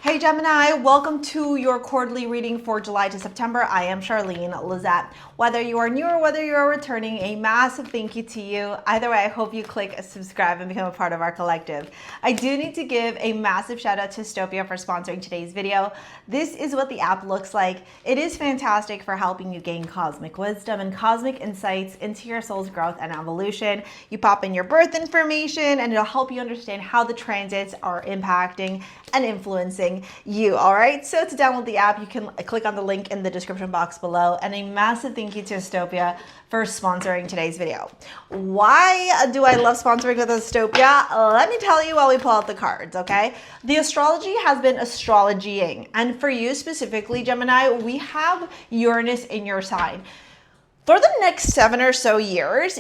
Hey Gemini, welcome to your quarterly reading for July to September. I am Charlene Lizette. Whether you are new or whether you are returning, a massive thank you to you. Either way, I hope you click subscribe and become a part of our collective. I do need to give a massive shout out to Stopia for sponsoring today's video. This is what the app looks like. It is fantastic for helping you gain cosmic wisdom and cosmic insights into your soul's growth and evolution. You pop in your birth information and it'll help you understand how the transits are impacting and influencing you. All right, so to download the app, you can click on the link in the description box below. And a massive thank you to Astopia for sponsoring today's video. Why do I love sponsoring with Astopia? Let me tell you while we pull out the cards, okay? The astrology has been astrologying, and for you specifically, Gemini, we have Uranus in your sign. For the next 7 or so years,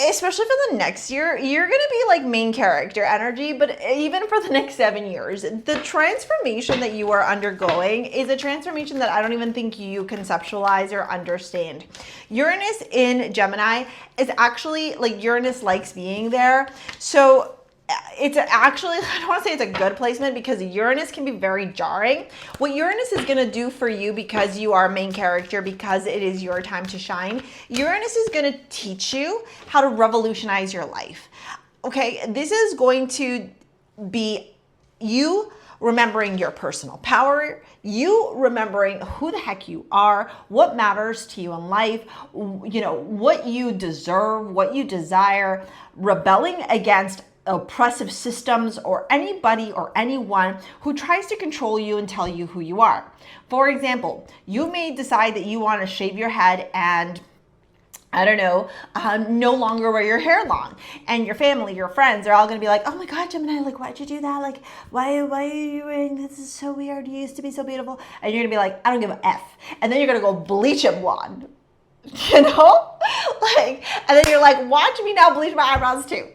especially for the next year, you're going to be like main character energy, but even for the next 7 years, the transformation that you are undergoing is a transformation that I don't even think you conceptualize or understand. Uranus in Gemini is actually like Uranus likes being there. So it's actually, I don't want to say it's a good placement because Uranus can be very jarring. What Uranus is going to do for you, because you are main character, because it is your time to shine, Uranus is going to teach you how to revolutionize your life. Okay, this is going to be you remembering your personal power, you remembering who the heck you are, what matters to you in life, you know, what you deserve, what you desire, rebelling against oppressive systems or anybody or anyone who tries to control you and tell you who you are. For example, you may decide that you want to shave your head and I don't know, no longer wear your hair long, and your family, your friends are all going to be like, oh my God, Gemini, like, why'd you do that? Like, why are you wearing this? Is so weird. You used to be so beautiful. And you're going to be like, I don't give a F. And then you're going to go bleach it blonde, you know, like, and then you're like, watch me now bleach my eyebrows too.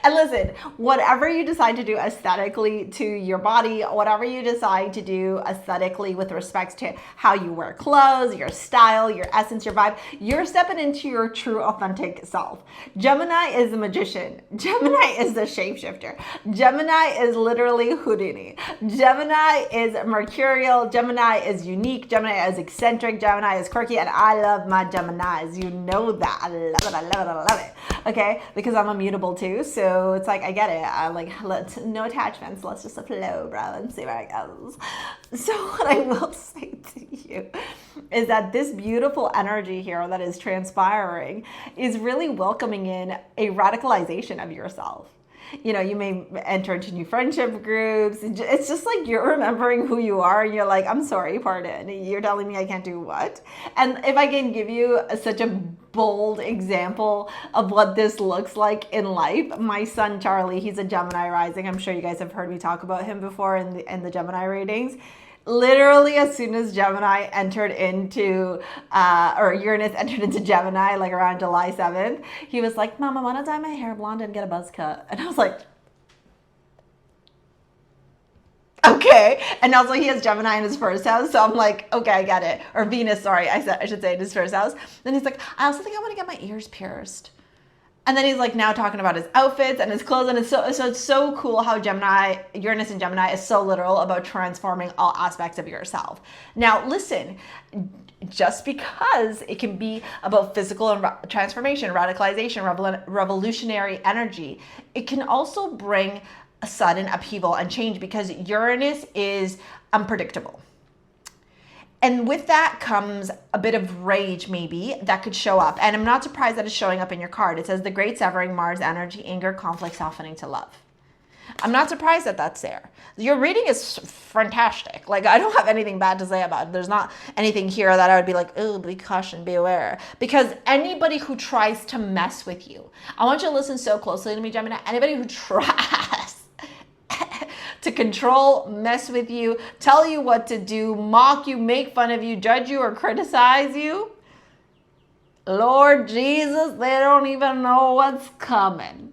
And listen, whatever you decide to do aesthetically to your body, whatever you decide to do aesthetically with respect to how you wear clothes, your style, your essence, your vibe, you're stepping into your true authentic self. Gemini is a magician. Gemini is a shapeshifter. Gemini is literally Houdini. Gemini is mercurial. Gemini is unique. Gemini is eccentric. Gemini is quirky. And I love my Geminis. You know that. I love it. I love it. I love it. Okay? Because I'm immutable too, so it's like I get it. I like no attachments. Let's just flow, bro, and see where it goes. So what I will say to you is that this beautiful energy here that is transpiring is really welcoming in a radicalization of yourself. You know, you may enter into new friendship groups. It's just like you're remembering who you are and you're like, I'm sorry, pardon. You're telling me I can't do what? And if I can give you such a bold example of what this looks like in life, my son Charlie, he's a Gemini rising. I'm sure you guys have heard me talk about him before in the Gemini readings. Literally, as soon as Gemini entered into, or Uranus entered into Gemini, like around July 7th, he was like, Mom, I want to dye my hair blonde and get a buzz cut. And I was like, okay. And also he has Gemini in his first house. So I'm like, okay, I get it. Or Venus, sorry, I should say in his first house. Then he's like, I also think I want to get my ears pierced. And then he's like now talking about his outfits and his clothes. And it's so cool how Gemini, Uranus and Gemini is so literal about transforming all aspects of yourself. Now, listen, just because it can be about physical and transformation, radicalization, revolutionary energy, it can also bring a sudden upheaval and change because Uranus is unpredictable. And with that comes a bit of rage, maybe, that could show up. And I'm not surprised that it's showing up in your card. It says the great severing, Mars energy, anger, conflict, softening to love. I'm not surprised that that's there. Your reading is fantastic. Like, I don't have anything bad to say about it. There's not anything here that I would be like, oh, be caution, be aware. Because anybody who tries to mess with you, I want you to listen so closely to me, Gemini. Anybody who tries to control, mess with you, tell you what to do, mock you, make fun of you, judge you, or criticize you, Lord Jesus, they don't even know what's coming.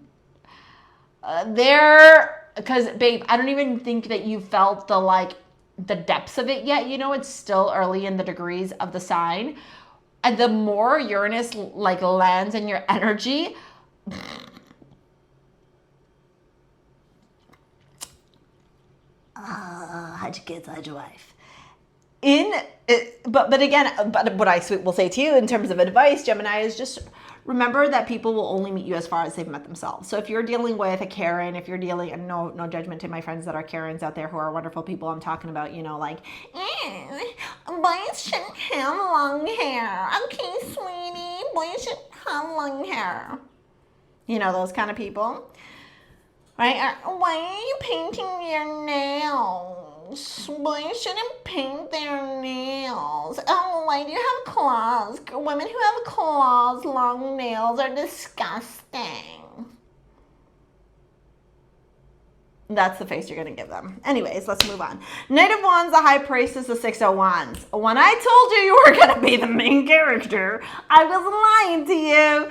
Because babe, I don't even think that you felt the depths of it yet. You know, it's still early in the degrees of the sign. And the more Uranus like lands in your energy, hide your kids, hide your wife. But again, but what I will say to you in terms of advice, Gemini, is just remember that people will only meet you as far as they've met themselves. So if you're dealing with a Karen, if you're dealing, and no judgment to my friends that are Karens out there who are wonderful people, I'm talking about, you know, like, boys shouldn't have long hair. Okay, sweetie, boys shouldn't have long hair. You know, those kind of people, right? Why are you painting your nails? Boys shouldn't paint their nails. Oh, why do you have claws? Women who have claws, long nails are disgusting. That's the face you're going to give them. Anyways, let's move on. Knight of Wands, the High Priestess, the Six of Wands. When I told you you were going to be the main character, I was lying to you.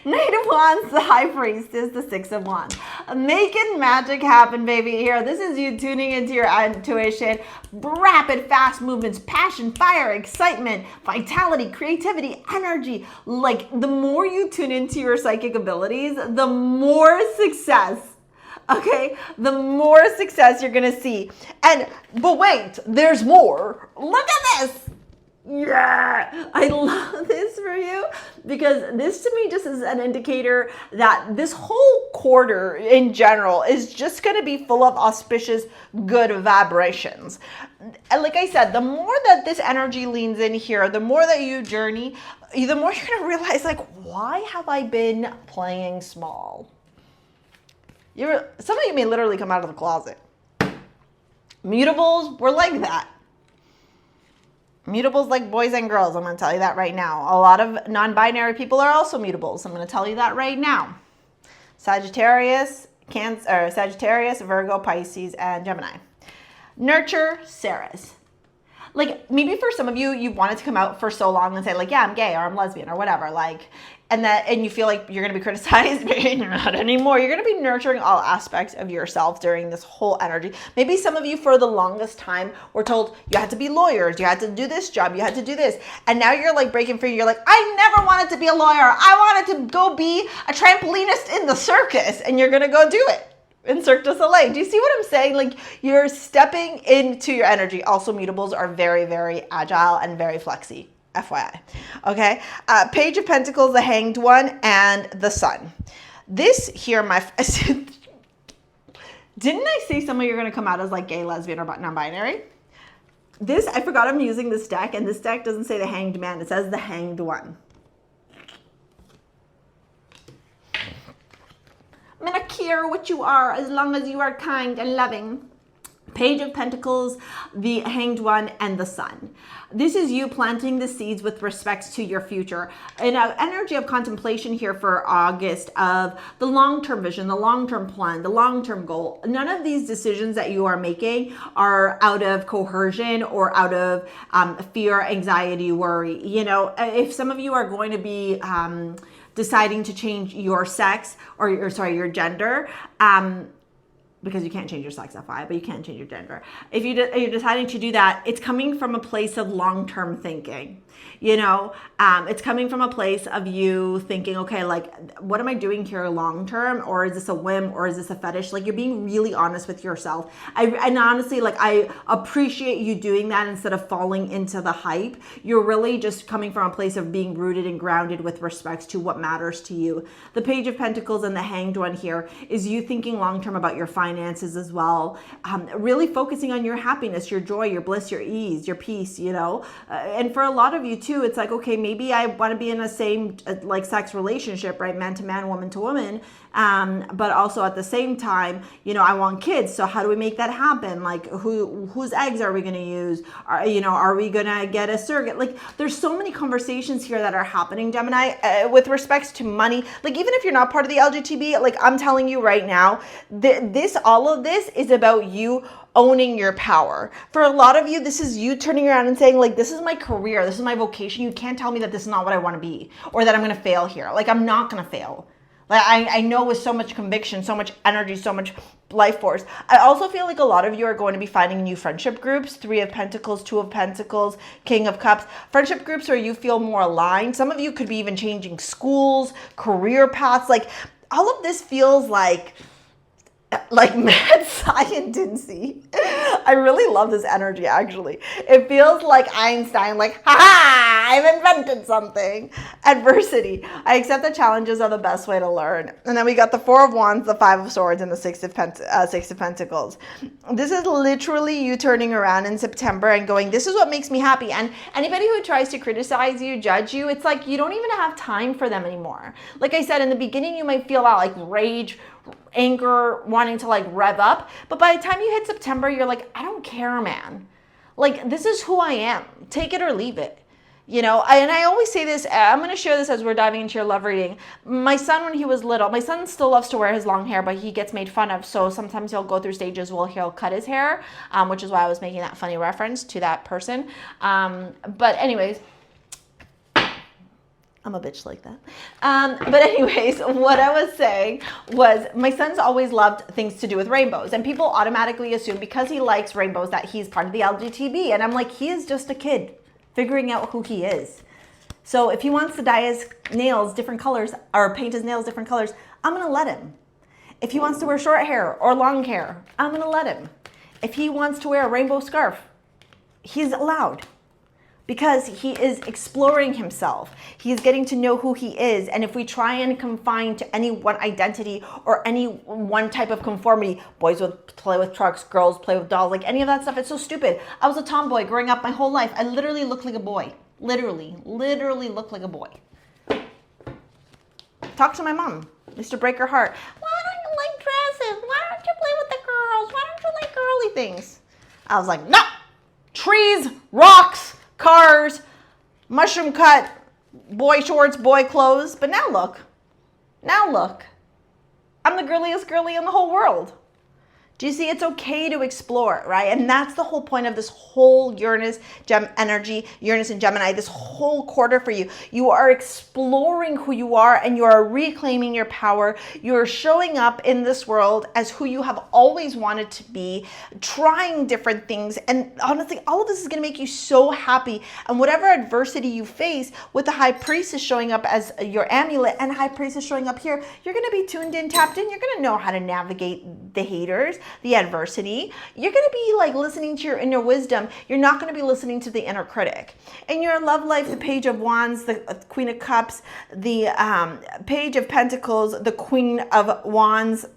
Knight of Wands, the High Priestess, the Six of Wands. Making magic happen, baby. Here, this is you tuning into your intuition. Rapid, fast movements, passion, fire, excitement, vitality, creativity, energy. Like, the more you tune into your psychic abilities, the more success. Okay, the more success you're gonna see. But wait, there's more. Look at this. Yeah, I love this for you because this to me just is an indicator that this whole quarter in general is just going to be full of auspicious good vibrations. And like I said, the more that this energy leans in here, the more that you journey, the more you're going to realize, like, why have I been playing small? Some of you may literally come out of the closet. Mutables were like that. Mutables like boys and girls, I'm going to tell you that right now. A lot of non-binary people are also mutables. I'm going to tell you that right now. Sagittarius, Virgo, Pisces, and Gemini. Nurture Sarahs. Like, maybe for some of you, you've wanted to come out for so long and say, like, yeah, I'm gay or I'm lesbian or whatever. Like, and you feel like you're going to be criticized, but you're not anymore. You're going to be nurturing all aspects of yourself during this whole energy. Maybe some of you for the longest time were told you had to be lawyers, you had to do this job, you had to do this. And now you're like breaking free. You're like, I never wanted to be a lawyer. I wanted to go be a trampolinist in the circus. And you're going to go do it in Cirque du Soleil. Do you see what I'm saying? Like, you're stepping into your energy. Also, mutables are very, very agile and very flexy. FYI. Okay. Page of Pentacles, the Hanged One, and the Sun. This here, didn't I say some of you are going to come out as like gay, lesbian, or non-binary? This, I forgot I'm using this deck, and this deck doesn't say the Hanged Man. It says the Hanged One. I'm going to care what you are as long as you are kind and loving. Page of Pentacles, the Hanged One, and the Sun. This is you planting the seeds with respect to your future. An energy of contemplation here for August of the long-term vision, the long-term plan, the long-term goal. None of these decisions that you are making are out of coercion or out of fear, anxiety, worry. You know, if some of you are going to be deciding to change your sex or your gender, because you can't change your sex, FYI, but you can change your gender. If you're deciding to do that, it's coming from a place of long-term thinking. You know, it's coming from a place of you thinking, okay, like, what am I doing here long-term? Or is this a whim? Or is this a fetish? Like, you're being really honest with yourself. And honestly, like, I appreciate you doing that instead of falling into the hype. You're really just coming from a place of being rooted and grounded with respect to what matters to you. The Page of Pentacles and the Hanged One here is you thinking long-term about your finances as well. Really focusing on your happiness, your joy, your bliss, your ease, your peace, you know. And for a lot of you too, it's like, okay, maybe I want to be in a same like sex relationship, right? Man to man, woman to woman. But also at the same time, you know, I want kids. So how do we make that happen? Like, whose eggs are we going to use? Are we going to get a surrogate? Like, there's so many conversations here that are happening, Gemini, with respects to money. Like, even if you're not part of the LGBT, like, I'm telling you right now, all of this is about you owning your power. For a lot of you, this is you turning around and saying, like, this is my career, this is my vocation. You can't tell me that this is not what I want to be, or that I'm going to fail here. Like, I'm not going to fail. Like, I know with so much conviction, so much energy, so much life force. I also feel like a lot of you are going to be finding new friendship groups. 3 of Pentacles, 2 of Pentacles, King of Cups. Friendship groups where you feel more aligned. Some of you could be even changing schools, career paths. Like, all of this feels like like mad scientist. I really love this energy, actually. It feels like Einstein, like, ha, I've invented something. Adversity. I accept that challenges are the best way to learn. And then we got the Four of Wands, the Five of Swords, and the Six of Pentacles. This is literally you turning around in September and going, this is what makes me happy. And anybody who tries to criticize you, judge you, it's like you don't even have time for them anymore. Like I said, in the beginning, you might feel that like rage, anger, wanting to like rev up. But by the time you hit September, you're like, I don't care, man. Like, this is who I am. Take it or leave it. You know, and I always say this, I'm going to share this as we're diving into your love reading. My son, when he was little, my son still loves to wear his long hair, but he gets made fun of. So sometimes he'll go through stages where he'll cut his hair, which is why I was making that funny reference to that person. But anyways, I'm a bitch like that. But anyways, what I was saying was my son's always loved things to do with rainbows. And people automatically assume because he likes rainbows that he's part of the LGBT. And I'm like, he is just a kid figuring out who he is. So if he wants to dye his nails different colors or paint his nails different colors, I'm going to let him. If he wants to wear short hair or long hair, I'm going to let him. If he wants to wear a rainbow scarf, he's allowed. Because he is exploring himself. He is getting to know who he is. And if we try and confine to any one identity or any one type of conformity, boys play with trucks, girls play with dolls, like any of that stuff, it's so stupid. I was a tomboy growing up my whole life. I literally looked like a boy. Literally looked like a boy. Talk to my mom. Used to break her heart. Why don't you like dresses? Why don't you play with the girls? Why don't you like girly things? I was like, no! Trees, rocks, cars, mushroom cut, boy shorts, boy clothes. But now look. I'm the girliest girly in the whole world. Do you see? It's okay to explore, right? And that's the whole point of this whole Uranus energy, Uranus and Gemini, this whole quarter for you. You are exploring who you are and you are reclaiming your power. You're showing up in this world as who you have always wanted to be, trying different things. And honestly, all of this is going to make you so happy. And whatever adversity you face, with the High Priestess showing up as your amulet and High Priestess showing up here, you're going to be tuned in, tapped in. You're going to know how to navigate the haters, the adversity. You're going to be like listening to your inner wisdom. You're not going to be listening to the inner critic. In your love life, the Page of Wands, the Queen of Cups, the Page of Pentacles, the Queen of Wands,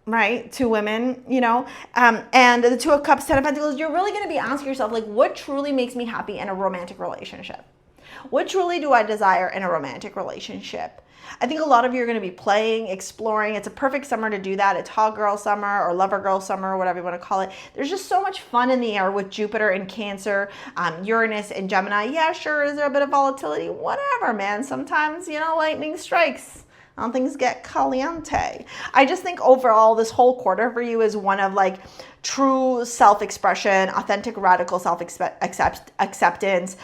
right? Two women, you know, and the Two of Cups, Ten of Pentacles. You're really going to be asking yourself, like, what truly makes me happy in a romantic relationship? What truly do I desire in a romantic relationship? I think a lot of you are going to be playing, exploring. It's a perfect summer to do that. It's hot girl summer or lover girl summer or whatever you want to call it. There's just so much fun in the air with Jupiter in Cancer, Uranus and Gemini. Yeah, sure, is there a bit of volatility? Whatever, man. Sometimes, you know, lightning strikes. Things get caliente. I just think overall, this whole quarter for you is one of like true self-expression, authentic, radical self-acceptance,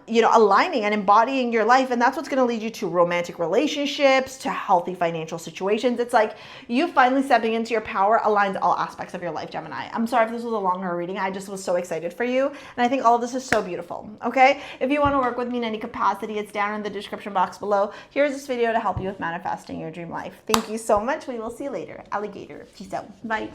you know, aligning and embodying your life. And that's what's going to lead you to romantic relationships, to healthy financial situations. It's like you finally stepping into your power aligns all aspects of your life, Gemini. I'm sorry if this was a longer reading. I just was so excited for you. And I think all of this is so beautiful. Okay. If you want to work with me in any capacity, it's down in the description box below. Here's this video to help you with manifesting your dream life. Thank you so much. We will see you later. Alligator. Peace out. Bye.